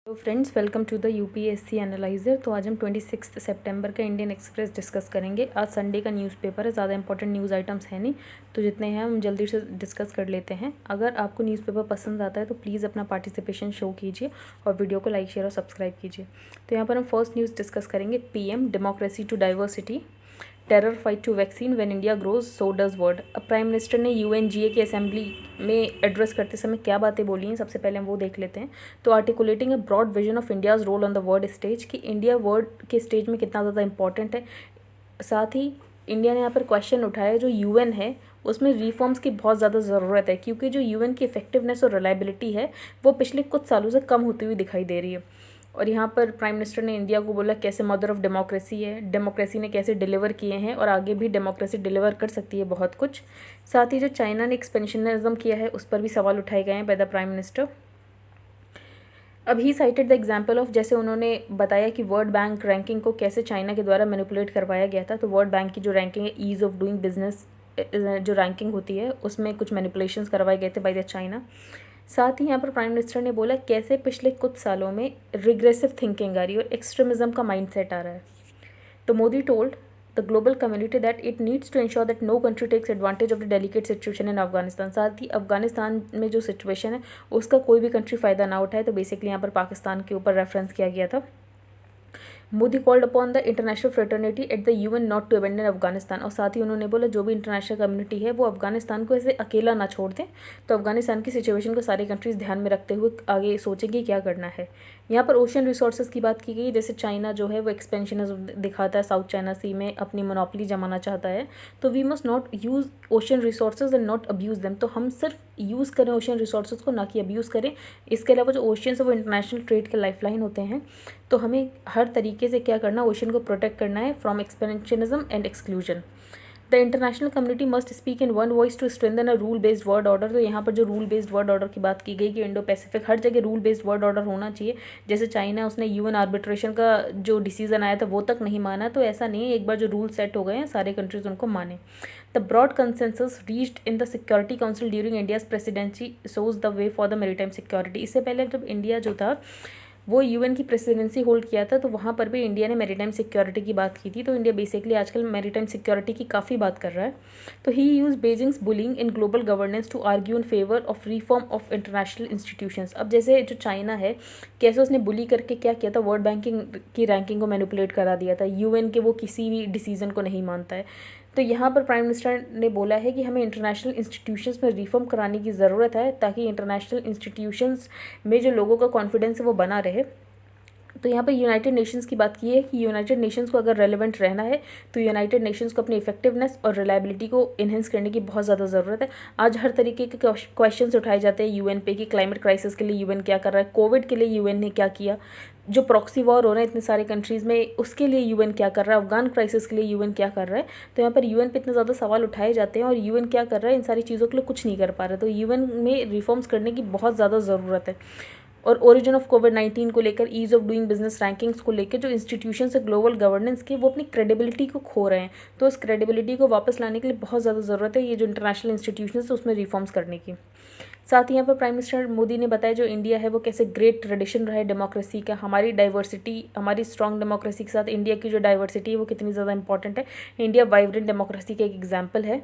तो friends, welcome to the UPSC analyser. तो आज हम 26 सितंबर का इंडियन एक्सप्रेस डिस्कस करेंगे। आज संडे का न्यूज़पेपर है, ज़्यादा इंपॉर्टेंट न्यूज़ आइटम्स है नहीं, तो जितने हैं हम जल्दी से डिस्कस कर लेते हैं। अगर आपको न्यूज़पेपर पसंद आता है तो प्लीज़ अपना पार्टिसिपेशन शो कीजिए और वीडियो को लाइक, शेयर और सब्सक्राइब कीजिए। तो यहाँ पर हम फर्स्ट न्यूज़ डिस्कस करेंगे, PM democracy to diversity, terror fight to vaccine when India grows so does world. अब प्राइम मिनिस्टर ने यूएनजीए की असेंबली में एड्रेस करते समय क्या बातें बोली हैं, सबसे पहले हम वो देख लेते हैं। तो articulating a broad vision of India's role on the world stage, कि इंडिया वर्ल्ड के स्टेज में कितना ज़्यादा इंपॉर्टेंट है। साथ ही इंडिया ने यहाँ पर क्वेश्चन उठाया, जो यूएन है उसमें रिफॉर्म्स की बहुत ज़्यादा ज़रूरत है, क्योंकि जो यूएन की इफेक्टिवनेस और रिलायबिलिटी है वो पिछले कुछ सालों से कम होती हुई दिखाई दे रही है। और यहाँ पर प्राइम मिनिस्टर ने इंडिया को बोला कैसे मदर ऑफ डेमोक्रेसी है, डेमोक्रेसी ने कैसे डिलीवर किए हैं और आगे भी डेमोक्रेसी डिलीवर कर सकती है बहुत कुछ। साथ ही जो चाइना ने एक्सपेंशनिज्म किया है उस पर भी सवाल उठाए गए हैं बाय द प्राइम मिनिस्टर। अब ही साइटेड द एग्जाम्पल ऑफ, जैसे उन्होंने बताया कि वर्ल्ड बैंक रैंकिंग को कैसे चाइना के द्वारा मैनिपुलेट करवाया गया था। तो वर्ल्ड बैंक की जो रैंकिंग है, ईज़ ऑफ डूइंग बिजनेस जो रैंकिंग होती है, उसमें कुछ मैनिपुलेशंस करवाए गए थे बाय द चाइना। साथ ही यहाँ पर प्राइम मिनिस्टर ने बोला कैसे पिछले कुछ सालों में रिग्रेसिव थिंकिंग आ रही है और एक्सट्रीमिज्म का माइंडसेट आ रहा है। तो Modi told the global community that it needs to ensure that no country takes advantage of the delicate situation in Afghanistan. साथ ही अफगानिस्तान में जो सिचुएशन है उसका कोई भी कंट्री फ़ायदा ना उठाए। तो बेसिकली यहाँ पर पाकिस्तान के ऊपर रेफरेंस किया गया था। Modi called upon the international fraternity at the UN not to abandon Afghanistan. और साथ ही उन्होंने बोला जो भी इंटरनेशनल कम्युनिटी है वो अफगानिस्तान को ऐसे अकेला ना छोड़ दें। तो अफगानिस्तान की सिचुएशन को सारी कंट्रीज़ ध्यान में रखते हुए आगे सोचेंगे क्या करना है। यहाँ पर ओशन रिसोर्सेज की बात की गई, जैसे चाइना जो है वो एक्सपेंशन दिखाता है, साउथ चाइना सी में अपनी मोनोपोली जमाना चाहता है। तो we must not use ocean resources and not abuse them. तो हम सिर्फ यूज़ करें ओशन रिसोर्सेज को, ना कि अब्यूज़ करें। इसके अलावा जो ओशियंस है वो इंटरनेशनल ट्रेड के लाइफलाइन होते हैं। तो हमें हर तरीके से क्या करना है, ओशन को प्रोटेक्ट करना है from expansionism and exclusion. The international community must speak in one voice to strengthen a rule based world order. तो यहाँ पर जो रूल बेस्ड वर्ल्ड ऑर्डर की बात की गई कि इंडो पैसिफिक हर जगह रूल बेस्ड वर्ल्ड ऑर्डर होना चाहिए। जैसे चाइना, उसने यूएन आर्बिट्रेशन का जो डिसीजन आया था वो तक नहीं माना, तो ऐसा नहीं है, एक बार जो रूल सेट हो गए हैं सारे कंट्रीज उनको माने। The broad consensus reached in the security council during India's presidency shows the way for the maritime security. इससे पहले जब इंडिया जो था वो यूएन की प्रेसिडेंसी होल्ड किया था, तो वहाँ पर भी इंडिया ने मैरीटाइम सिक्योरिटी की बात की थी। तो इंडिया बेसिकली आजकल मैरीटाइम सिक्योरिटी की काफ़ी बात कर रहा है। तो he use Beijing's bullying in global governance to argue in favour of reform of international institutions. अब जैसे जो चाइना है, कैसे उसने बुली करके क्या किया था, वर्ल्ड बैंकिंग की रैंकिंग को मैनिपुलेट करा दिया था। यूएन के वो किसी भी डिसीजन को नहीं मानता है। तो यहाँ पर प्राइम मिनिस्टर ने बोला है कि हमें इंटरनेशनल इंस्टीट्यूशंस में रिफॉर्म कराने की ज़रूरत है, ताकि इंटरनेशनल इंस्टीट्यूशंस में जो लोगों का कॉन्फिडेंस है वो बना रहे। तो यहाँ पर यूनाइटेड नेशंस की बात की है कि यूनाइटेड नेशंस को अगर रेलेवेंट रहना है तो यूनाइटेड नेशंस को अपनी इफेक्टिवनेस और रिलायबिलिटी को इन्हेंस करने की बहुत ज़्यादा ज़रूरत है। आज हर तरीके के क्वेश्चंस उठाए जाते हैं यूएन पे कि क्लाइमेट क्राइसिस के लिए यूएन क्या कर रहा है, कोविड के लिए यूएन ने क्या किया, जो प्रॉक्सी वॉर हो रहे हैं इतने सारे कंट्रीज़ में उसके लिए यूएन क्या कर रहा है, अफगान क्राइसिस के लिए यूएन क्या कर रहा है। तो यहाँ पर यूएन पे इतने ज़्यादा सवाल उठाए जाते हैं और यूएन क्या कर रहा है, इन सारी चीज़ों के लिए कुछ नहीं कर पा रहा है। तो यूएन में रिफॉर्म्स करने की बहुत ज़्यादा ज़रूरत है। और ओरिजिन ऑफ कोविड-19 को लेकर, ease of doing business rankings को लेकर जो इंस्टीट्यूशन है ग्लोबल गवर्नेंस के, वो अपनी क्रेडिबिलिटी को खो रहे हैं। तो उस क्रेडिबिलिटी को वापस लाने के लिए बहुत ज़्यादा ज़रूरत है ये जो इंटरनेशनल इंस्टीट्यूशन है उसमें रिफॉर्म्स करने की। साथ ही यहाँ पर प्राइम मिनिस्टर मोदी ने बताया जो इंडिया है वो कैसे ग्रेट ट्रेडिशन रहा है डेमोक्रेसी का, हमारी डाइवर्सिटी, हमारी स्ट्रॉन्ग डेमोक्रेसी के साथ इंडिया की जो डाइवर्सिटी है वो कितनी ज़्यादा इंपॉर्टेंट है। इंडिया वाइब्रेंट डेमोक्रेसी का एक एग्जाम्पल है।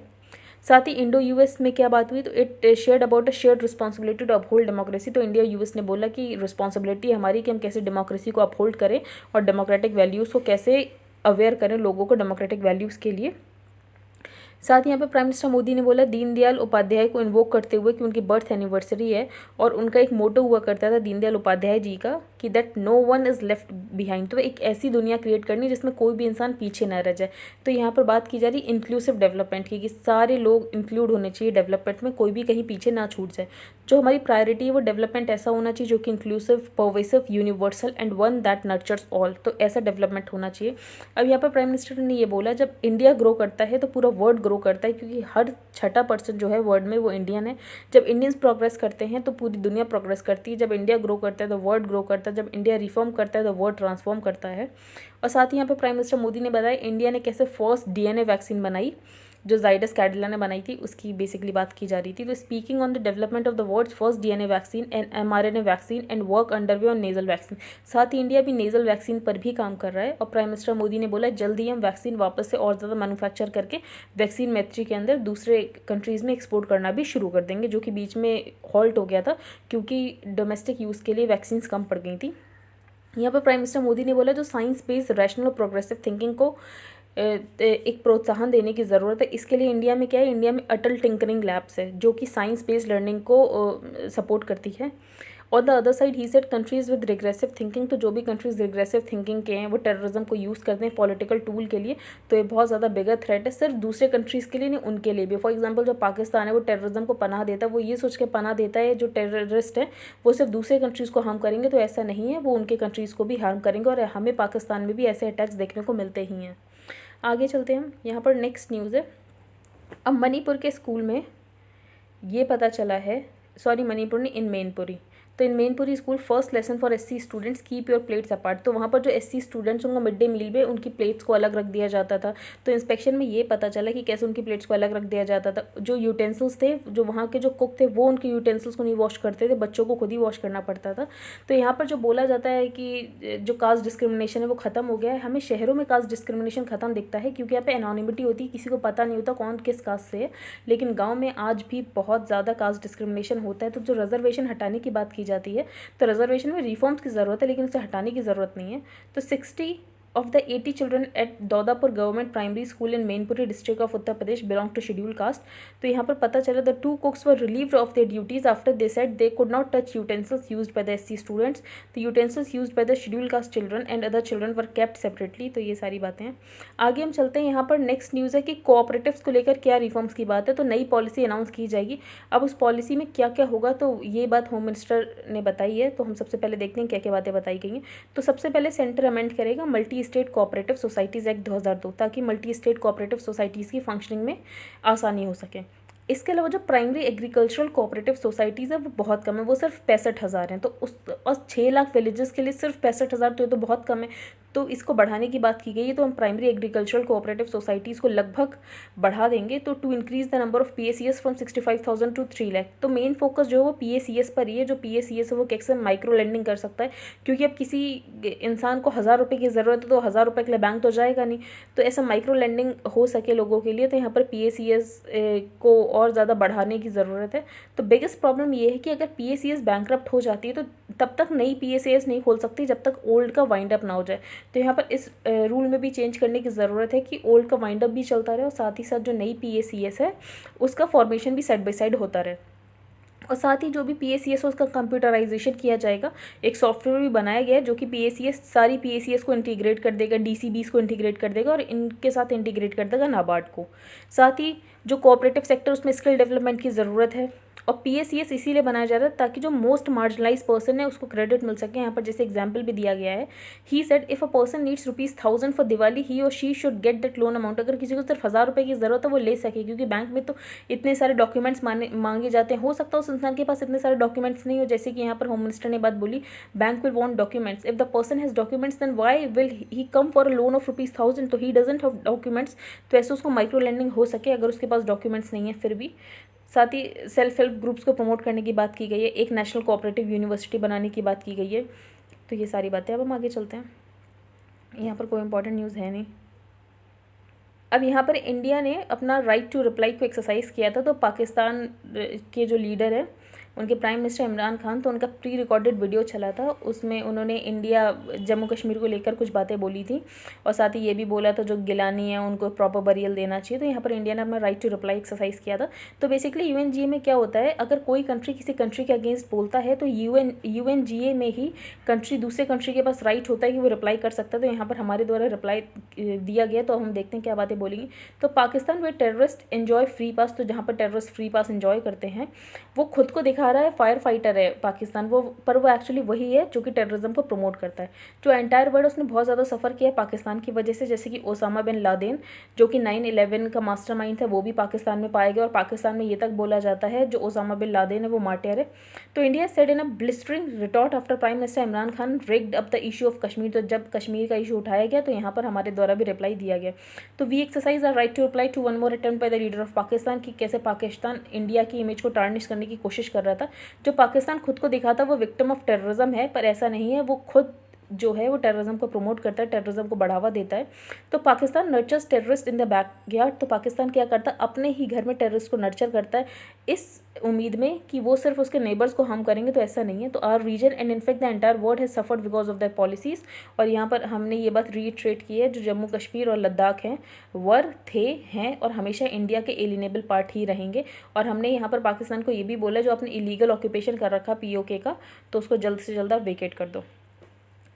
साथ ही इंडो यूएस में क्या बात हुई, तो it shared about a shared responsibility to uphold democracy. तो इंडिया यूएस ने बोला कि रिस्पॉन्सिबिलिटी हमारी कि हम कैसे डेमोक्रेसी को अपहोल्ड करें और डेमोक्रेटिक वैल्यूज़ को कैसे अवेयर करें लोगों को डेमोक्रेटिक वैल्यूज़ के लिए। साथ ही यहाँ पे प्राइम मिनिस्टर मोदी ने बोला दीनदयाल उपाध्याय को इन्वोक करते हुए कि उनकी बर्थ एनिवर्सरी है और उनका एक मोटो हुआ करता था दीनदयाल उपाध्याय जी का कि that no one is left behind. तो एक ऐसी दुनिया क्रिएट करनी जिसमें कोई भी इंसान पीछे न रह जाए। तो यहाँ पर बात की जा रही इंक्लूसिव डेवलपमेंट की, कि सारे लोग इंक्लूड होने चाहिए डेवलपमेंट में, कोई भी कहीं पीछे ना छूट जाए। जो हमारी प्रायोरिटी है वो डेवलपमेंट ऐसा होना चाहिए जो कि inclusive, pervasive, universal and one that nurtures all. तो ऐसा डेवलपमेंट होना चाहिए। अब यहाँ पर प्राइम मिनिस्टर ने ये बोला जब इंडिया ग्रो करता है तो पूरा वर्ल्ड ग्रो करता है, क्योंकि हर छठा पर्सन जो है वर्ल्ड में वो इंडियन है। जब इंडियंस प्रोग्रेस करते हैं तो पूरी दुनिया प्रोग्रेस करती है। जब इंडिया ग्रो करता है तो वर्ल्ड ग्रो करता है। जब इंडिया रिफॉर्म करता है तो वर्ल्ड ट्रांसफॉर्म करता है। और साथ ही यहाँ पे प्राइम मिनिस्टर मोदी ने बताया इंडिया ने कैसे फर्स्ट डीएनए वैक्सीन बनाई जो जाइडस कैडिला ने बनाई थी उसकी बेसिकली बात की जा रही थी। तो speaking on the development of the world's first DNA vaccine and mRNA vaccine and work underway on nasal vaccine, साथ ही इंडिया भी नेजल वैक्सीन पर भी काम कर रहा है। और प्राइम मिनिस्टर मोदी ने बोला जल्दी हम वैक्सीन वापस से और ज़्यादा मैन्युफैक्चर करके वैक्सीन मैत्री के अंदर दूसरे कंट्रीज़ में एक्सपोर्ट करना भी शुरू कर देंगे, जो कि बीच में हॉल्ट हो गया था क्योंकि डोमेस्टिक यूज़ के लिए वैक्सीन कम पड़ गई थी। यहाँ पर प्राइम मिनिस्टर मोदी ने बोला जो साइंस बेस्ड रैशनल और प्रोग्रेसिव थिंकिंग को एक प्रोत्साहन देने की ज़रूरत है। इसके लिए इंडिया में क्या है, इंडिया में अटल टिंकरिंग लैब्स है जो कि साइंस बेस्ड लर्निंग को सपोर्ट करती है। On the other side he said countries with regressive thinking, तो जो भी कंट्रीज़ रिग्रेसिव थिंकिंग के हैं वो टेररिज्म को यूज़ करते हैं पॉलिटिकल टूल के लिए, तो ये बहुत ज़्यादा बिगर थ्रेट है, सिर्फ दूसरे कंट्रीज़ के लिए नहीं उनके लिए भी। फॉर एग्जांपल जो पाकिस्तान है वो टेररिज्म को पनाह देता है, वो ये सोच के पनाह देता है जो टेररिस्ट है वो सिर्फ दूसरे कंट्रीज़ को हार्म करेंगे, तो ऐसा नहीं है, वो उनके कंट्रीज़ को भी हार्म करेंगे और हमें पाकिस्तान में भी ऐसे अटैक्स देखने को मिलते ही हैं। आगे चलते हैं हम, यहाँ पर नेक्स्ट न्यूज़ है। अब मणिपुर के स्कूल में ये पता चला है, सॉरी मणिपुर नहीं, इन मैनपुरी, तो in Mainpuri school first lesson for SC students keep your plates apart, तो वहाँ पर जो SC स्टूडेंट्स उनको मिड डे मील में उनकी प्लेट्स को अलग रख दिया जाता था। तो इंस्पेक्शन में ये पता चला कि कैसे उनकी प्लेट्स को अलग रख दिया जाता था। जो यूटेंसिल्स थे, जो वहाँ के जो कुक थे वो उनके यूटेंसिल्स को नहीं वॉश करते थे, बच्चों को खुद ही वॉश करना पड़ता था। तो यहाँ पर जो बोला जाता है कि जो कास्ट डिस्क्रिमिनेशन है वो ख़त्म हो गया है। हमें शहरों में कास्ट डिस्क्रिमिनेशन ख़त्म दिखता है क्योंकि यहाँ पे एनोनिमिटी होती है, किसी को पता नहीं होता कौन किस कास्ट से है, लेकिन गाँव में आज भी बहुत ज़्यादा कास्ट डिस्क्रिमिनेशन होता है। तो जो रिजर्वेशन हटाने की बात की जाती है, तो रिजर्वेशन में रिफॉर्म्स की ज़रूरत है लेकिन उसे हटाने की ज़रूरत नहीं है। तो 60 of the 80 children at Daudapur government primary school in Mainpuri district of Uttar Pradesh belong to schedule caste. तो यहाँ पर पता चला द 2 cooks were relieved of their duties after they said they could not touch utensils used by the SC students, the utensils used by the schedule caste children and other children were kept separately. तो ये सारी बातें हैं। आगे हम चलते हैं, यहाँ पर नेक्स्ट न्यूज़ है कि कोऑपरेटिव्स को लेकर क्या रिफॉर्म्स की बात है। तो नई पॉलिसी अनाउंस की जाएगी। अब उस पॉलिसी में क्या क्या होगा तो ये बात होम मिनिस्टर ने बताई है। तो हम सबसे पहले देखते हैं क्या क्या बातें बताई गई हैं। तो सबसे पहले सेंटर अमेंड करेगा multi state cooperative societies act 2002 ताकि मल्टी स्टेट कोऑपरेटिव सोसाइटीज़ की फंक्शनिंग में आसानी हो सके। इसके अलावा जो प्राइमरी एग्रीकल्चरल कोऑपरेटिव सोसाइटीज़ है वो बहुत कम है, वो सिर्फ 65,000 हैं। तो उस और 6 लाख विलेजेस के लिए सिर्फ 65,000, तो ये तो बहुत कम है। तो इसको बढ़ाने की बात की गई है। तो हम प्राइमरी एग्रीकल्चरल कोऑपरेटिव सोसाइटीज़ को लगभग बढ़ा देंगे, तो to increase the number of PACS from 65,000 to 3 lakh. तो मेन फोकस जो है वो PACS पर ही है। जो PACS है वो कैसे माइक्रो लेंडिंग कर सकता है, क्योंकि अब किसी इंसान को 1,000 रुपये की ज़रूरत है तो 1,000 रुपये के लिए बैंक तो जाएगा नहीं, तो ऐसा माइक्रो लेंडिंग हो सके लोगों के लिए, तो यहाँ पर PACS को और ज़्यादा बढ़ाने की ज़रूरत है। तो बिगेस्ट प्रॉब्लम ये है कि अगर PACS बैंकरप्ट हो जाती है तो तब तक नई PACS नहीं खोल सकती जब तक ओल्ड का वाइंड अप ना हो जाए। तो यहाँ पर इस रूल में भी चेंज करने की ज़रूरत है कि ओल्ड का वाइंड अप भी चलता रहे और साथ ही साथ जो नई PACS है उसका फॉर्मेशन भी साइड बाय साइड होता रहे। और साथ ही जो भी PACS है उसका कंप्यूटराइजेशन किया जाएगा। एक सॉफ्टवेयर भी बनाया गया है जो कि सारी PACS को इंटीग्रेट कर देगा, DCBs को इंटीग्रेट कर देगा और इनके साथ इंटीग्रेट कर देगा नाबार्ड को। साथ ही जो कोऑपरेटिव सेक्टर उसमें स्किल डेवलपमेंट की ज़रूरत है। और PACS इसीलिए बनाया जा रहा है ताकि जो मोस्ट मार्जिनलाइज पर्सन है उसको क्रेडिट मिल सके। यहाँ पर जैसे एग्जांपल भी दिया गया है, he said if a person needs ₹1,000 for Diwali he और she should get that loan amount. अगर किसी को सिर्फ 1,000 रुपये की ज़रूरत है वो ले सके, क्योंकि बैंक में तो इतने सारे डॉक्यूमेंट्स मांगे जाते हैं। हो सकता है उस इंसान के पास इतने सारे डॉक्यूमेंट्स नहीं हो, जैसे कि यहाँ पर होम मिनिस्टर ने बात बोली bank will want documents. If the person has documents then why will he come for a loan of ₹1,000, तो ही डजंट हैव डॉक्यूमेंट्स। तो ऐसे उसको माइक्रो लेंडिंग हो सके अगर उसके पास डॉक्यूमेंट्स नहीं है फिर भी। साथ ही सेल्फ हेल्प ग्रुप्स को प्रमोट करने की बात की गई है, एक नेशनल कोऑपरेटिव यूनिवर्सिटी बनाने की बात की गई है। तो ये सारी बातें। अब हम आगे चलते हैं, यहाँ पर कोई इंपॉर्टेंट न्यूज़ है नहीं। अब यहाँ पर इंडिया ने अपना राइट टू रिप्लाई को एक्सरसाइज किया था। तो पाकिस्तान के जो लीडर है उनके प्राइम मिनिस्टर इमरान खान, तो उनका प्री रिकॉर्डेड वीडियो चला था, उसमें उन्होंने इंडिया जम्मू कश्मीर को लेकर कुछ बातें बोली थी और साथ ही ये भी बोला था जो गिलानी है उनको प्रॉपर बरियल देना चाहिए। तो यहाँ पर इंडिया ने अपना राइट टू रिप्लाई एक्सरसाइज किया था। तो बेसिकली UNGA में क्या होता है, अगर कोई कंट्री किसी कंट्री के अगेंस्ट बोलता है तो UNGA में ही कंट्री दूसरे कंट्री के पास राइट होता है कि वो रिप्लाई कर सकता है। तो यहाँ पर हमारे द्वारा रिप्लाई दिया गया, तो हम देखते हैं क्या बातें बोलेंगी। तो पाकिस्तान वे टेररिस्ट एन्जॉय फ्री पास, तो जहाँ पर टेररिस्ट फ्री पास एन्जॉय करते हैं वो खुद को देखा दिखा रहा है फायर फाइटर है पाकिस्तान वो, पर वो एक्चुअली वही है जो कि टेररिज्म को प्रमोट करता है। जो एंटायर वर्ल्ड उसने बहुत ज़्यादा सफ़र किया है पाकिस्तान की वजह से, जैसे कि ओसामा बिन लादेन जो कि 9/11 का मास्टरमाइंड था, वो भी पाकिस्तान में पाया गया और पाकिस्तान में ये तक बोला जाता है जो ओसामा बिन लादेन है वो मार्टियर है। तो India said in a blistering retort after prime minister Imran Khan rigged up the issue of Kashmir. तो जब कश्मीर का इशू उठाया गया तो यहाँ पर हमारे द्वारा भी रिप्लाई दिया गया। तो we exercise our right to reply to one more attempt by the leader of Pakistan कि कैसे पाकिस्तान इंडिया की इमेज को टार्निश करने की कोशिश कर रहा था। जो पाकिस्तान खुद को दिखाता वो विक्टिम ऑफ टेररिज्म है, पर ऐसा नहीं है, वो खुद जो है वो टेररिज्म को प्रमोट करता है, टेररिज्म को बढ़ावा देता है। तो Pakistan nurtures terrorist in the backyard. तो पाकिस्तान क्या करता है, अपने ही घर में टेररिस्ट को नर्चर करता है इस उम्मीद में कि वो सिर्फ उसके नेबर्स को हम करेंगे, तो ऐसा नहीं है। तो our region and in fact the entire world has suffered because of that policies. और यहाँ पर हमने ये बात रीट्रेट की है, जो जम्मू कश्मीर और लद्दाख हैं थे हैं और हमेशा इंडिया के एलिनेबल पार्ट ही रहेंगे। और हमने यहाँ पर पाकिस्तान को ये भी बोला जो आपने इलीगल ऑक्यूपेशन कर रखा POK का, तो उसको जल्द से जल्द आप वेकेट कर दो।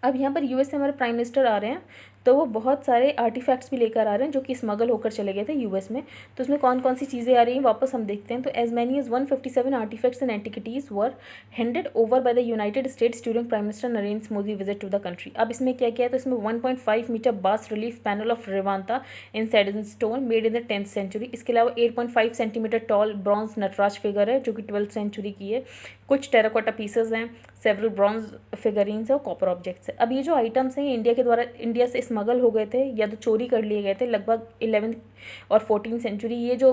अब यहाँ पर US से हमारे प्राइम मिनिस्टर आ रहे हैं, तो वो बहुत सारे आर्टिफैक्ट्स भी लेकर आ रहे हैं जो कि स्मगल होकर चले गए थे US में। तो उसमें कौन कौन सी चीज़ें आ रही हैं वापस हम देखते हैं। तो as many as 157 artifacts and antiquities were handed over by the United States during prime minister Narendra Modi visit to the country. अब इसमें क्या किया है, तो इसमें 1.5 metre bas relief panel of Revanta in sandstone made in the 10th century. इसके अलावा 8.5 centimetre tall bronze Nataraja figure है जो कि 12th सेंचुरी की है। कुछ टेराकोटा पीसेज हैं, सेवरल ब्रॉन्ज फिगरीन्स है और कॉपर ऑब्जेक्ट्स है। अब ये जो आइटम्स हैं इंडिया से स्मगल हो गए थे या तो चोरी कर लिए गए थे लगभग 11th और 14th सेंचुरी। ये जो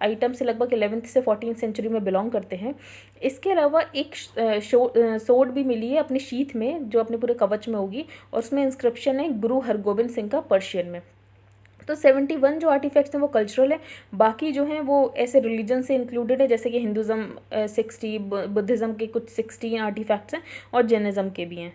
आइटम्स से लगभग 11th से 14th सेंचुरी में बिलोंग करते हैं। इसके अलावा एक सोड भी मिली है अपने शीथ में जो अपने पूरे कवच में होगी और उसमें इंस्क्रिप्शन है गुरु हरगोबिंद सिंह का पर्शियन में। तो 71 जो आर्टिफैक्ट्स हैं वो कल्चरल है, बाकी जो हैं वो ऐसे रिलीजन से इंक्लूडेड है, जैसे कि हिंदुज़म 60, बुद्धिज़्म के कुछ 16 आर्टिफैक्ट्स हैं और जैनिज़्म के भी हैं।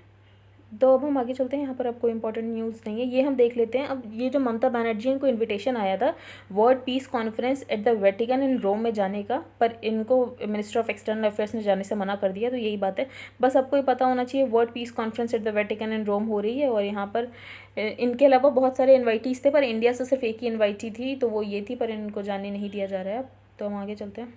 तो अब हम आगे चलते हैं। यहाँ पर अब कोई इंपॉर्टेंट न्यूज़ नहीं है, ये हम देख लेते हैं। अब ये जो ममता बनर्जी इनको इनविटेशन आया था world peace conference at the Vatican in Rome में जाने का, पर इनको मिनिस्टर ऑफ एक्सटर्नल अफेयर्स ने जाने से मना कर दिया। तो यही बात है, बस आपको ये पता होना चाहिए world peace conference at the Vatican in Rome हो रही है। और यहाँ पर इनके अलावा बहुत सारे इन्वाइटीज़ थे, पर इंडिया से सिर्फ एक ही इन्वाइटी थी, तो वो ये थी, पर इनको जाने नहीं दिया जा रहा है। अब तो हम आगे चलते हैं।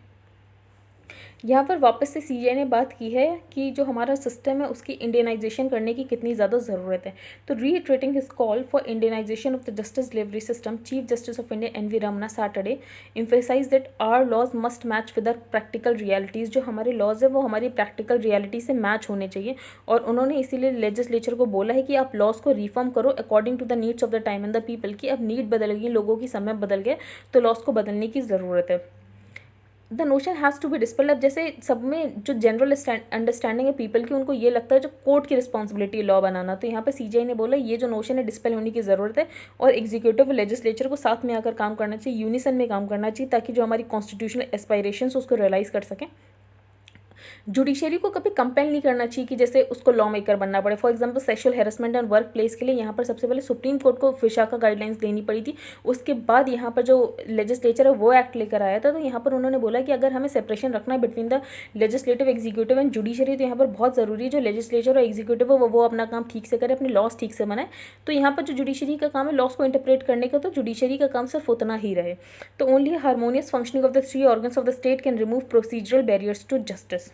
यहाँ पर वापस से CJ ने बात की है कि जो हमारा सिस्टम है उसकी इंडियनाइजेशन करने की कितनी ज़्यादा ज़रूरत है। तो reiterating his call for Indianization of the justice delivery system, chief justice of India NV Ramana Saturday emphasise that our laws must match with our practical realities. जो हमारे लॉज है वो हमारी प्रैक्टिकल रियलिटी से मैच होने चाहिए। और उन्होंने इसीलिए लेजिस्लेचर को बोला है कि आप लॉज को रिफॉर्म करो according to the needs of the time and the people. की अब नीड बदल गई, लोगों की समय बदल गए, तो लॉज को बदलने की ज़रूरत है। The notion has to be dispelled. अब जैसे सब में जो जनरल अंडरस्टैंडिंग है पीपल की, उनको ये लगता है जो कोर्ट की रिस्पॉन्सिबिलिटी है लॉ बनाना, तो यहाँ पे CJ ने बोला ये जो नोशन है डिस्पेल होने की ज़रूरत है और एग्जीक्यूटिव और लेजिस्लेचर को साथ में आकर काम करना चाहिए, यूनिसन में काम करना चाहिए, ताकि जो हमारी कॉन्स्टिट्यूशनल एस्पायरेशंस उसको रियलाइज़ कर सकें। जुडिशरी को कभी कंपेल नहीं करना चाहिए कि जैसे उसको लॉ मेकर बनना पड़े। For example sexual harassment and work place के लिए यहाँ पर सबसे पहले सुप्रीम कोर्ट को विशाखा गाइडलाइंस देनी पड़ी थी, उसके बाद यहाँ पर जो लेजिस्लेचर है वो एक्ट लेकर आया था। तो यहाँ पर उन्होंने बोला कि अगर हमें सेपरेशन रखना है between the legislative, executive and judiciary, तो यहाँ पर बहुत ज़रूरी है जो लेजिस्लेचर और एग्जीक्यूटिव है वो अपना काम ठीक से करे, अपने लॉस ठीक से बनाए। तो यहाँ पर जो जुडिशरी का काम है लॉस को इंटरप्रेट करने का, तो जुडिशरी का काम सिर्फ उतना ही रहे। तो only harmonious functioning of the 3 organs of the state can remove procedural barriers to justice.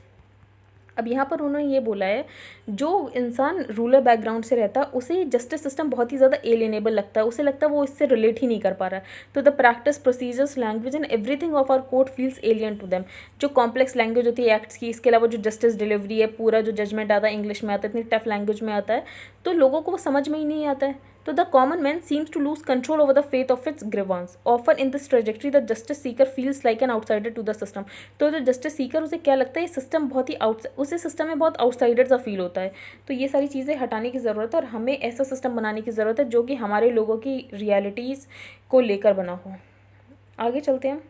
अब यहाँ पर उन्होंने ये बोला है जो इंसान रूरल बैकग्राउंड से रहता है उसे जस्टिस सिस्टम बहुत ही ज़्यादा एलिएनेबल लगता है, उसे लगता है वो इससे रिलेट ही नहीं कर पा रहा है। तो the practice, procedures, language and everything of our court feels alien to them. जो कॉम्प्लेक्स लैंग्वेज होती है एक्ट्स की, इसके अलावा जो जस्टिस डिलीवरी है, पूरा जो जजमेंट आता है इंग्लिश में आता है, इतनी टफ लैंग्वेज में आता है, तो लोगों को वो समझ में ही नहीं आता है। तो the common man seems to lose control over the fate of its grievance. Often in this trajectory, the justice seeker feels like an outsider to the system. तो जो justice seeker उसे क्या लगता है ये सिस्टम बहुत ही उसे सिस्टम में बहुत आउटसाइडर सा फील होता है। तो ये सारी चीज़ें हटाने की ज़रूरत है और हमें ऐसा सिस्टम बनाने की ज़रूरत है जो कि हमारे लोगों की रियलिटीज़ को लेकर बना हो। आगे चलते हैं।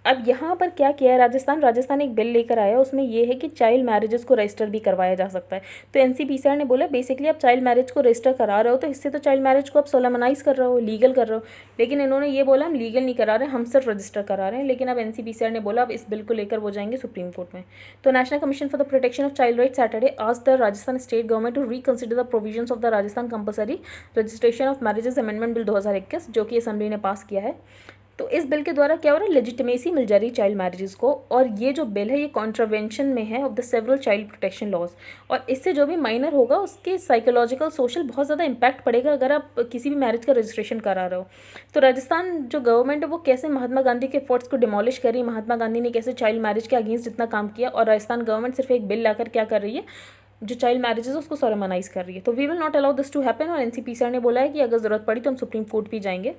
अब यहाँ पर क्या किया है राजस्थान एक बिल लेकर आया, उसमें ये है कि चाइल्ड मैरिजेस को रजिस्टर भी करवाया जा सकता है। तो NCPCR ने बोला बेसिकली आप चाइल्ड मैरिज को रजिस्टर करा रहे हो तो इससे तो चाइल्ड मैरिज को आप सोलमनाइज कर रहे हो, लीगल कर रहे हो। लेकिन इन्होंने ये बोला हम लीगल नहीं करा रहे, हम सिर्फ रजिस्टर करा रहे हैं। लेकिन अब NCPCR ने बोला अब इस बिल को लेकर वो जाएंगे सुप्रीम कोर्ट में। तो national commission for the protection of child rights Saturday asked the Rajasthan state government to reconsider the provisions of the Rajasthan compulsory registration of marriages amendment bill 2021 जो कि असेंबली ने पास किया है। तो इस बिल के द्वारा क्या हो रहा है, लेजिटिमेसी मिल जा रही है चाइल्ड मैरिजेस को। और ये जो बिल है ये कॉन्ट्रावेंशन में है of the several child protection laws, और इससे जो भी माइनर होगा उसके साइकोलॉजिकल सोशल बहुत ज़्यादा इम्पैक्ट पड़ेगा अगर आप किसी भी मैरिज का रजिस्ट्रेशन करा रहे हो। तो राजस्थान जो गवर्नमेंट है वो कैसे महात्मा गांधी के एफर्ट्स को डिमोलिश कर रही है, महात्मा गांधी ने कैसे चाइल्ड मैरिज के अगेंस्ट जितना काम किया, और राजस्थान गवर्नमेंट सिर्फ एक बिल लाकर क्या कर रही है, जो चाइल्ड मैरिजेस है उसको सोलेमनाइज कर रही है। तो we will not allow this to happen, और एनसीपीसीआर ने बोला है कि अगर ज़रूरत पड़ी तो हम सुप्रीम कोर्ट भी जाएंगे।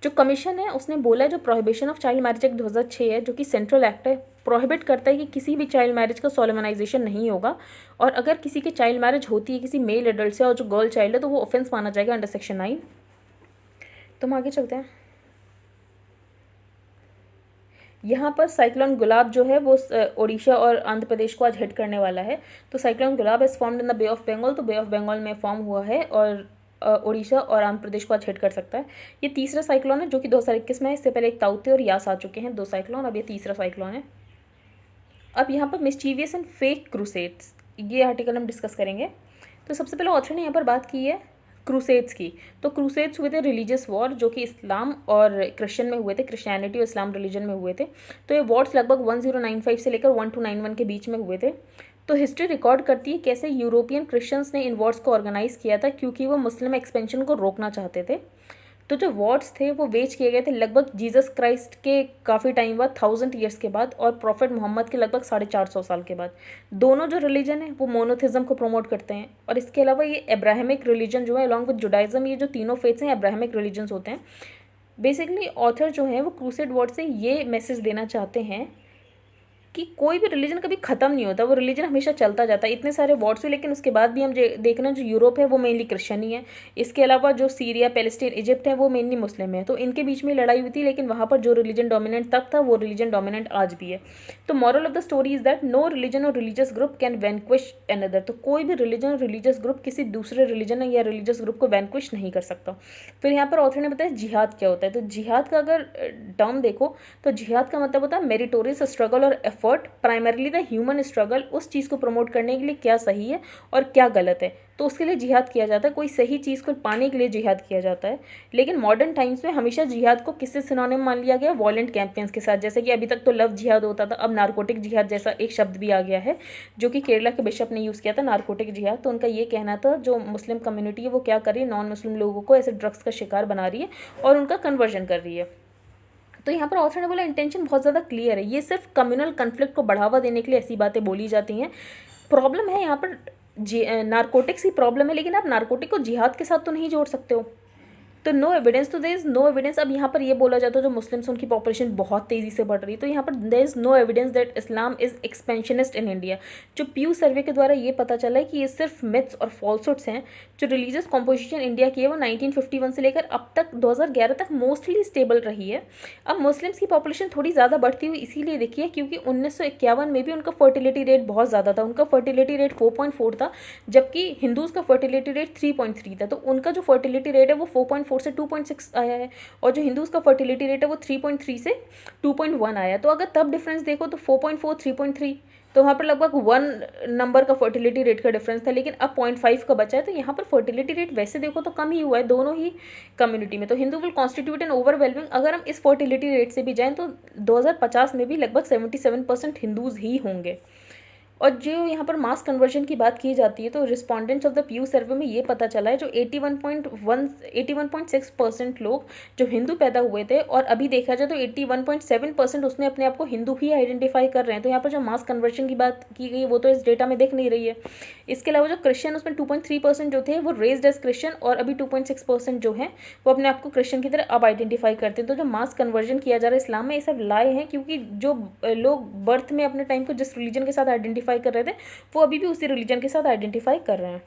जो कमीशन है उसने बोला है जो prohibition of child marriage act 2006 है, जो कि सेंट्रल एक्ट है, प्रोहिबिट करता है कि किसी भी चाइल्ड मैरिज का सोलेमनाइजेशन नहीं होगा, और अगर किसी की चाइल्ड मैरिज होती है किसी मेल एडल्ट से और जो गर्ल चाइल्ड है तो वो ऑफेंस माना जाएगा अंडर सेक्शन 9। तो हम आगे चलते हैं। यहाँ पर साइक्लोन गुलाब जो है वो ओडिशा और आंध्र प्रदेश को आज हिट करने वाला है। तो cyclone Gulab is formed in the bay of Bengal, तो बे ऑफ बंगाल में फॉर्म हुआ है और ओडिशा और आंध्र प्रदेश को आज हिट कर सकता है। ये तीसरा साइक्लोन है जो कि 2021 में है। इससे पहले एक ताउते और यास आ चुके हैं, 2 साइक्लोन, अब ये तीसरा साइक्लोन है। अब यहाँ पर मिस्चीवियस एंड फेक क्रूसेड्स, ये आर्टिकल हम डिस्कस करेंगे। तो सबसे पहले ऑथर ने यहाँ पर बात की है क्रूसेड्स की। तो क्रूसेड्स हुए थे रिलीजियस वॉर जो कि इस्लाम और क्रिश्चियन में हुए थे, क्रिश्चियनिटी और इस्लाम रिलीजन में हुए थे। तो ये वॉर्स लगभग 1095 से लेकर 1291 के बीच में हुए थे। तो हिस्ट्री रिकॉर्ड करती है कैसे यूरोपियन क्रिश्चियंस ने इन वॉर्स को ऑर्गेनाइज किया था, क्योंकि वो मुस्लिम एक्सपेंशन को रोकना चाहते थे। तो जो वॉर्स थे वो वेज किए गए थे लगभग जीसस क्राइस्ट के काफ़ी टाइम बाद, 1000 ईयर्स के बाद, और प्रॉफिट मोहम्मद के लगभग 450 साल के बाद। दोनों जो रिलीजन है वो मोनोथिज्म को प्रमोट करते हैं, और इसके अलावा ये अब्राहमिक रिलीजन जो है अलॉन्ग विद जुडाइज्म, ये जो तीनों फेथ्स हैं अब्राहमिक रिलीजन्स होते हैं। बेसिकली ऑथर जो है वो क्रूसेड वॉर से ये मैसेज देना चाहते हैं कि कोई भी रिलीजन कभी ख़त्म नहीं होता, वो रिलीजन हमेशा चलता जाता है। इतने सारे वॉर्स हुए लेकिन उसके बाद भी हम देख रहे हैं जो यूरोप है वो मेनली क्रिश्चियन ही है। इसके अलावा जो सीरिया, पैलेस्टीन, इजिप्ट है वो मेनली मुस्लिम है। तो इनके बीच में लड़ाई हुई थी, लेकिन वहाँ पर जो रिलीजन डोमिनेंट तब था वो रिलीजन डोमिनेंट आज भी है। तो moral of the story is that no religion or religious group can vanquish another. तो कोई भी रिलीजन और रिलीजियस ग्रुप किसी दूसरे रिलीजन या रिलीजियस ग्रुप को वैनक्विश नहीं कर सकता। फिर यहाँ पर ऑथर ने बताया जिहाद क्या होता है। तो जिहाद का अगर टर्म देखो तो जिहाद का मतलब होता है मेरिटोरियस स्ट्रगल और effort, primarily the human struggle, उस चीज़ को प्रमोट करने के लिए क्या सही है और क्या गलत है, तो उसके लिए जिहाद किया जाता है। कोई सही चीज़ को पाने के लिए जिहाद किया जाता है। लेकिन मॉडर्न टाइम्स में हमेशा जिहाद को किससे सिनोनिम मान लिया गया, वॉलेंट कैंपेन्स के साथ। जैसे कि अभी तक तो लव जिहाद होता था, अब नारकोटिक जिहाद जैसा एक शब्द भी आ गया है जो कि केरला के बिशप ने यूज़ किया था, नारकोटिक जिहाद। तो उनका ये कहना था जो मुस्लिम कम्युनिटी है वो क्या कर रही है, नॉन मुस्लिम लोगों को ऐसे ड्रग्स का शिकार बना रही है और उनका कन्वर्जन कर रही है। तो यहाँ पर ऑथर ने बोला इंटेंशन बहुत ज़्यादा क्लियर है, ये सिर्फ कम्युनल कन्फ्लिक्ट को बढ़ावा देने के लिए ऐसी बातें बोली जाती हैं। प्रॉब्लम है यहाँ पर नारकोटिक्स ही प्रॉब्लम है, लेकिन आप नारकोटिक को जिहाद के साथ तो नहीं जोड़ सकते हो। तो नो एविडेंस, तो देयर इज नो एविडेंस। अब यहाँ पर ये बोला जाता है जो मुस्लिम्स उनकी पॉपुलेशन बहुत तेज़ी से बढ़ रही है, तो यहाँ पर there is no evidence that Islam is expansionist in India. जो प्यू सर्वे के द्वारा ये पता चला है कि ये सिर्फ मिथ्स और फॉल्सहुड्स हैं। जो रिलीजियस कॉम्पोजिशन इंडिया की है वो 1951 से लेकर अब तक 2011 तक मोस्टली स्टेबल रही है। अब मुस्लिम्स की पॉपुलेशन थोड़ी ज़्यादा बढ़ती हुई इसीलिए दिखी है क्योंकि 1951 में भी उनका फर्टिलिटी रेट बहुत ज़्यादा था। उनका फर्टिलिटी रेट 4.4 था, जबकि हिंदूज़ का फर्टिलिटी रेट 3.3 था। तो उनका जो फर्टिलिटी रेट है वो 4.4 से 2.6 आया है, और जो हिंदूज़ का फर्टिलिटी रेट है वो 3.3 से 2.1 आया है। तो अगर तब डिफरेंस देखो तो 4.4, 3.3, तो वहाँ पर लगभग 1 नंबर का फर्टिलिटी रेट का डिफरेंस था, लेकिन अब 0.5 का बचा है। तो यहाँ पर फर्टिलिटी रेट वैसे देखो तो कम ही हुआ है दोनों ही कम्युनिटी में। तो Hindu will constitute N overwhelming, अगर हम इस फर्टिलिटी रेट से भी जाएँ तो 2050 में भी लगभग 77% हिंदूज़ ही होंगे। और जो यहाँ पर मास कन्वर्जन की बात की जाती है तो रिस्पोंडेंट्स ऑफ द प्यू सर्वे में ये पता चला है जो 81.6% लोग जो हिंदू पैदा हुए थे, और अभी देखा जाए तो 81.7% उसमें अपने आप को हिंदू ही आइडेंटिफाई कर रहे हैं। तो यहाँ पर जो मास कन्वर्जन की बात की गई वो तो इस डेटा में दिख नहीं रही है। इसके अलावा जो क्रिश्चियन उसमें 2.3% जो थे वो रेज्ड एज क्रिश्चियन, और अभी 2.6% जो है वो अपने आप को क्रिश्चियन की तरह अब आइडेंटिफाई करते हैं। तो जो मास कन्वर्जन किया जा रहा है इस्लाम में ये सब लाए हैं, क्योंकि जो लोग बर्थ में अपने टाइम को जिस रिलीजन के साथ आइडेंटिफाई कर रहे थे वो अभी भी उसी रिलीजन के साथ आइडेंटिफाई कर रहे हैं।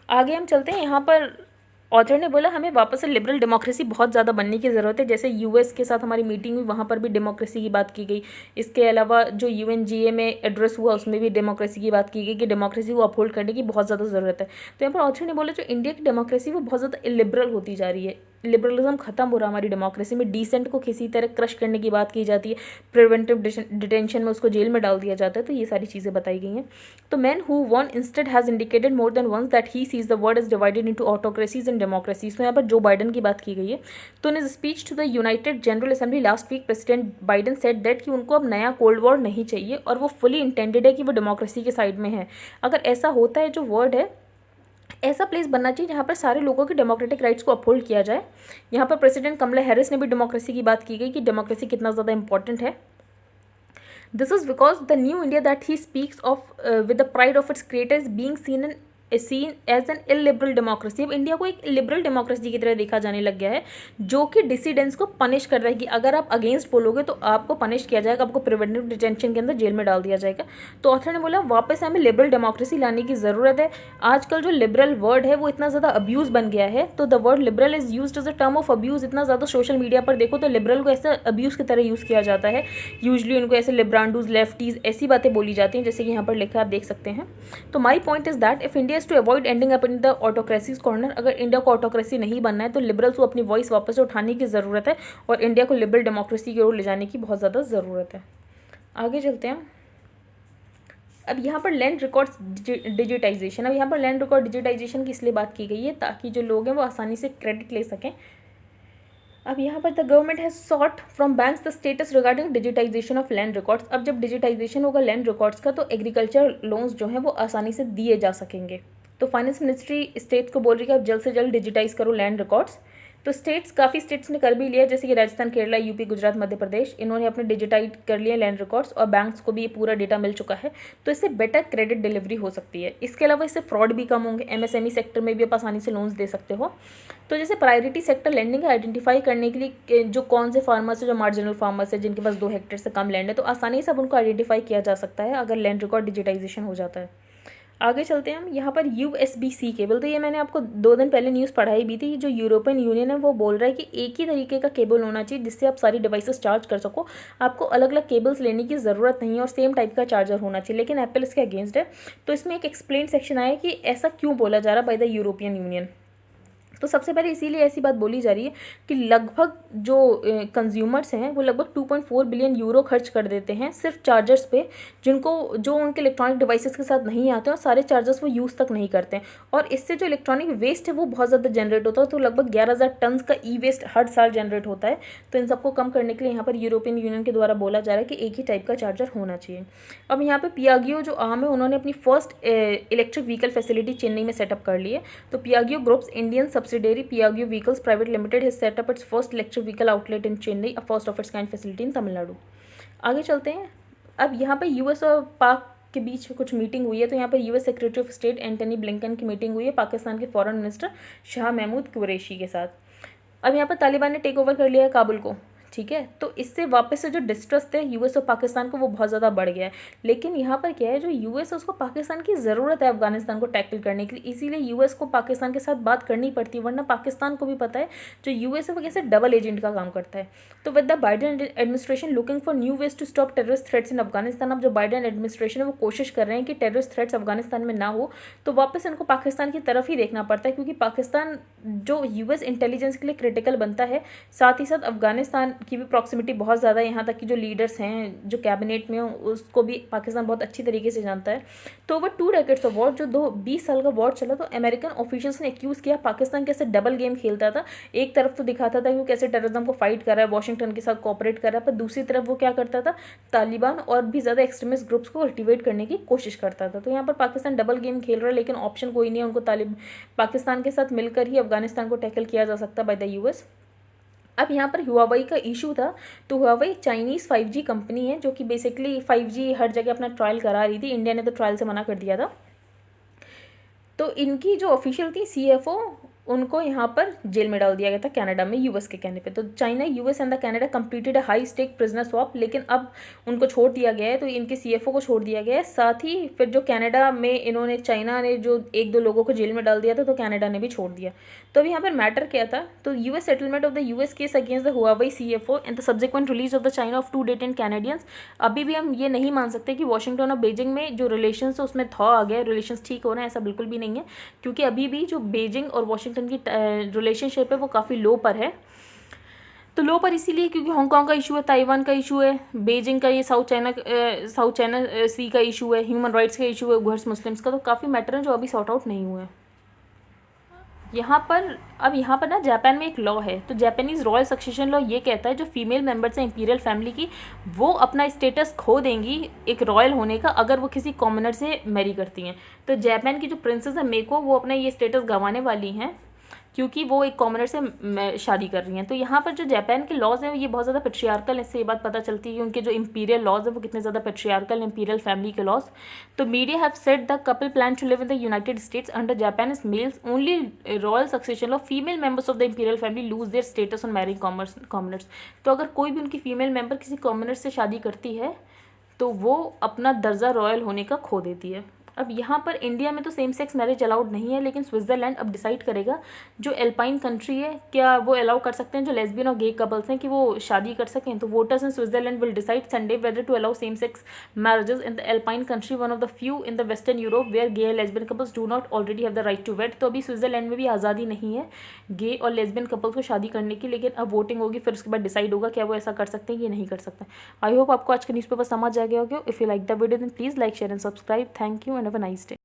आगे हम चलते हैं। यहाँ पर ऑथर ने बोला हमें वापस से लिबरल डेमोक्रेसी बहुत ज़्यादा बनने की ज़रूरत है। जैसे यूएस के साथ हमारी मीटिंग हुई, वहाँ पर भी डेमोक्रेसी की बात की गई। इसके अलावा जो यूएनजीए में एड्रेस हुआ उसमें भी डेमोक्रेसी की बात की गई कि डेमोक्रेसी को अपहोल्ड करने की बहुत ज़्यादा ज़रूरत है। तो यहाँ पर ऑथर ने बोला जो इंडिया की डेमोक्रेसी वो बहुत ज़्यादा इलिबरल होती जा रही है। लिबरलिज्म खत्म हो रहा हमारी डेमोक्रेसी में, डिसेंट को किसी तरह क्रश करने की बात की जाती है, प्रिवेंटिव डिटेंशन में उसको जेल में डाल दिया जाता है, तो ये सारी चीज़ें बताई गई हैं। तो man who won instead has indicated more than once that he sees the world is divided into autocracies and democracies. तो यहाँ पर जो बाइडन की बात की गई है। तो in speech to the united general assembly last week president Biden said that कि उनको अब नया कोल्ड वॉर नहीं चाहिए और वो फुली इंटेंडेड है कि वो डेमोक्रेसी के साइड में है। अगर ऐसा होता है, जो वर्ड है, ऐसा प्लेस बनना चाहिए जहाँ पर सारे लोगों के डेमोक्रेटिक राइट्स को अपहोल्ड किया जाए। यहाँ पर प्रेसिडेंट कमला हैरिस ने भी डेमोक्रेसी की बात की गई कि डेमोक्रेसी कितना ज़्यादा इंपॉर्टेंट है। This is because the new India that he speaks of with the pride of its creators being seen as an illiberal democracy. अब इंडिया को एक लिबरल डेमोक्रेसी की तरह देखा जाने लग गया है, जो कि डिसीडेंट्स को पनिश कर रहा है कि अगर आप अगेंस्ट बोलोगे तो आपको पनिश किया जाएगा, आपको प्रिवेंटिव डिटेंशन के अंदर जेल में डाल दिया जाएगा। तो ऑथर ने बोला वापस हमें लिबरल डेमोक्रेसी लाने की ज़रूरत है। आजकल जो लिबरल वर्ड है वो इतना ज़्यादा अब्यूज़ बन गया है, तो the word liberal is used as a term of abuse. इतना ज़्यादा सोशल मीडिया पर देखो तो लिबरल को ऐसा अब्यूज़ की तरह यूज़ किया जाता है। यूजली उनको ऐसे लिब्रांडूज, लेफ्टीज, ऐसी बातें बोली जाती हैं, जैसे कि यहाँ पर लिखा आप देख सकते हैं। तो my point is that if India is to avoid ending up in the autocracies corner, अगर इंडिया को ऑटोक्रेसी नहीं बनना है तो लिबरल्स को अपनी वॉइस वापस उठाने की ज़रूरत है और इंडिया को लिबरल डेमोक्रेसी की ओर ले जाने की बहुत ज़्यादा ज़रूरत है। आगे चलते हैं। अब यहाँ पर लैंड रिकॉर्ड्स डिजिटाइजेशन। अब यहाँ पर लैंड रिकॉर्ड डिजिटाइजेशन की इसलिए बात की गई है ताकि जो लोग हैं वो आसानी से क्रेडिट ले सकें। अब यहाँ पर the government has sought from banks the status regarding digitisation of land records. अब जब डिजिटाइजेशन होगा लैंड रिकॉर्ड्स का तो एग्रीकल्चर लोन्स जो हैं वो आसानी से दिए जा सकेंगे। तो फाइनेंस मिनिस्ट्री स्टेट्स को बोल रही है कि आप जल्द से जल्द डिजिटाइज करो लैंड रिकॉर्ड्स। तो काफ़ी स्टेट्स ने कर भी लिया, जैसे कि राजस्थान, केरला, यूपी, गुजरात, मध्य प्रदेश, इन्होंने अपने डिजिटाइज कर लिए लैंड रिकॉर्ड्स और बैंक्स को भी ये पूरा डेटा मिल चुका है। तो इससे बेटर क्रेडिट डिलीवरी हो सकती है। इसके अलावा इससे फ्रॉड भी कम होंगे। एमएसएमई सेक्टर में भी आप आसानी से लोन्स दे सकते हो। तो जैसे प्रायोरिटी सेक्टर लैंडिंग आइडेंटिफाई करने के लिए जो कौन से फार्मर्स है, जो मार्जिनल फार्मर्स है, जिनके पास 2 हेक्टेयर से कम लैंड है, तो आसानी से अब उनको आइडेंटिफाई किया जा सकता है अगर लैंड रिकॉर्ड डिजिटाइजेशन हो जाता है। आगे चलते हैं हम। यहाँ पर USB-C केबल, तो ये मैंने आपको 2 दिन पहले न्यूज़ पढ़ाई भी थी। जो यूरोपियन यूनियन है वो बोल रहा है कि एक ही तरीके का केबल होना चाहिए जिससे आप सारी डिवाइसेस चार्ज कर सको। आपको अलग अलग केबल्स लेने की ज़रूरत नहीं है और सेम टाइप का चार्जर होना चाहिए, लेकिन एप्पल इसके अगेंस्ट है। तो इसमें एक एक्सप्लेन सेक्शन आया कि ऐसा क्यों बोला जा रहा बाय द यूरोपियन यूनियन। तो सबसे पहले इसीलिए ऐसी बात बोली जा रही है कि लगभग जो कंज्यूमर्स हैं वो लगभग 2.4 बिलियन यूरो खर्च कर देते हैं सिर्फ चार्जर्स पे, जो उनके इलेक्ट्रॉनिक डिवाइसेस के साथ नहीं आते हैं और सारे चार्जर्स वो यूज़ तक नहीं करते हैं। और इससे जो इलेक्ट्रॉनिक वेस्ट है वो बहुत ज़्यादा जनरेट होता है। तो लगभग 11,000 टन का वेस्ट हर साल जनरेट होता है। तो इन सबको कम करने के लिए यहाँ पर यूरोपियन यूनियन के द्वारा बोला जा रहा है कि एक ही टाइप का चार्जर होना चाहिए। अब यहाँ पर पियागियो जो आर्म है उन्होंने अपनी first electric vehicle facility Chennai में सेटअप कर ली है। तो Piaggio group's Indian subsidiary Piaggio Vehicles Private Limited has set up its first electric vehicle outlet in Chennai, a first of its kind facility in Tamil Nadu. आगे चलते हैं। अब यहाँ पे यूएस और पाक के बीच में कुछ मीटिंग हुई है। तो यहाँ पर US secretary of state Antony Blinken की मीटिंग हुई है पाकिस्तान के फॉरेन मिनिस्टर शाह महमूद कुरैशी के साथ। अब यहाँ पर तालिबान ने टेक ओवर कर लिया है काबुल को, ठीक है। तो इससे वापस से जो डिस्ट्रस्ट है यूएस और पाकिस्तान को वो बहुत ज़्यादा बढ़ गया है। लेकिन यहाँ पर क्या है, जो यूएस है उसको पाकिस्तान की ज़रूरत है अफगानिस्तान को टैकल करने के लिए, इसीलिए यूएस को पाकिस्तान के साथ बात करनी पड़ती है। वरना पाकिस्तान को भी पता है जो यूएस है वो कैसे डबल एजेंट का काम करता है। तो with the Biden administration looking for new ways to stop terrorist threats in Afghanistan, अब जो बाइडेन एडमिनिस्ट्रेशन है वो कोशिश कर रहे हैं कि टेररिस्ट थ्रेट्स अफगानिस्तान में ना हो, तो वापस इनको पाकिस्तान की तरफ ही देखना पड़ता है, क्योंकि पाकिस्तान जो यूएस इंटेलिजेंस के लिए क्रिटिकल बनता है, साथ ही साथ अफगानिस्तान की भी प्रॉक्सिमिटी बहुत ज़्यादा, यहाँ तक कि जो लीडर्स हैं जो कैबिनेट में उसको भी पाकिस्तान बहुत अच्छी तरीके से जानता है। तो ओवर 2 डेकेड्स ऑफ वॉर, जो 20 साल का वॉर चला, तो अमेरिकन ऑफिशियल्स ने एक्यूज़ किया पाकिस्तान कैसे डबल गेम खेलता था। एक तरफ तो दिखाता था कि वो कैसे टेररिज्म को फाइट कर रहा है, वॉशिंगटन के साथ कोऑपरेट कर रहा है, पर दूसरी तरफ वो क्या करता था, तालिबान और भी ज़्यादा एक्सट्रीमिस्ट ग्रुप्स को कल्टिवेट करने की कोशिश करता था। तो यहाँ पर पाकिस्तान डबल गेम खेल रहा है, लेकिन ऑप्शन कोई नहीं है, उनको पाकिस्तान के साथ मिलकर ही अफगानिस्तान को टैकल किया जा सकता बाय द यूएस। अब यहाँ पर हुआवई का इशू था। तो हुआवई चाइनीज़ 5G कंपनी है जो कि बेसिकली 5G हर जगह अपना ट्रायल करा रही थी। इंडिया ने तो ट्रायल से मना कर दिया था। तो इनकी जो ऑफिशियल थी CFO, उनको यहाँ पर जेल में डाल दिया गया था कनाडा में यूएस के कहने पे। तो China, US and the Canada completed a high stake prisoner swap, लेकिन अब उनको छोड़ दिया गया है। तो इनके CFO को छोड़ दिया गया है। साथ ही फिर जो कनाडा में इन्होंने, चाइना ने जो 1-2 लोगों को जेल में डाल दिया था, तो कनाडा ने भी छोड़ दिया। तो अब यहाँ पर मैटर क्या था, तो US settlement of the US case against the Huawei CFO and the subsequent release of the China of 2 detained Canadians. अभी भी हम ये नहीं मान सकते कि वॉशिंगटन और बीजिंग में जो रिलेशन है उसमें थॉ आ गया, रिलेशन ठीक हो रहे हैं, ऐसा बिल्कुल भी नहीं है, क्योंकि अभी भी जो बीजिंग और वॉशिंगटन वाशिंगटन की रिलेशनशिप है वो काफ़ी लो पर है। तो लो पर इसीलिए क्योंकि हांगकांग का इशू है, ताइवान का इशू है, बीजिंग का ये साउथ चाइना सी का इशू है, ह्यूमन राइट्स का इशू है, उइघर्स मुस्लिम्स का, तो काफ़ी मैटर है जो अभी सॉर्ट आउट नहीं हुए हैं। यहाँ पर ना जापान में एक लॉ है, तो जापानीज रॉयल सक्सेशन लॉ ये कहता है जो फीमेल मेंबर्स हैं इंपीरियल फैमिली की, वो अपना स्टेटस खो देंगी एक रॉयल होने का अगर वो किसी कॉमनर से मैरी करती हैं। तो जापान की जो प्रिंसेस है मेको, वो अपना ये स्टेटस गंवाने वाली हैं क्योंकि वो एक कॉमनर से शादी कर रही हैं। तो यहाँ पर जो जापान के लॉज हैं ये बहुत ज़्यादा पेट्रियार्कल, इससे ये बात पता चलती है कि उनके जो इंपीरियल लॉज है वो कितने ज़्यादा पेट्रियार्कल, इंपीरियल फैमिली के लॉज। तो media have said the couple plan to live in the United states under Japanese males only royal succession law, female members of the imperial family lose their status on marrying commoners. तो अगर कोई भी उनकी female member किसी commoner से शादी करती है तो वो अपना दर्जा रॉयल होने का खो देती है। अब यहाँ पर इंडिया में तो सेम सेक्स मैरिज अलाउड नहीं है, लेकिन स्विट्ज़रलैंड अब डिसाइड करेगा जो एल्पाइन कंट्री है क्या वो अलाउ कर सकते हैं जो लेस्बियन और गे कपल्स हैं कि वो शादी कर सकें। तो voters in Switzerland will decide Sunday whether to allow same sex marriages in the Alpine country, one of the few in the western Europe where gay and lesbian couples do not already have the right to wed. तो अभी Switzerland में भी आज़ादी नहीं है गे और lesbian couples को शादी करने की, लेकिन अब वोटिंग होगी फिर उसके बाद डिसाइड होगा क्या वो ऐसा कर सकते हैं या नहीं कर सकते। आई होप आपको आज का न्यूज़पेपर समझ आ गया होगा। If you like the video then please like share and subscribe. Thank you and have a nice day.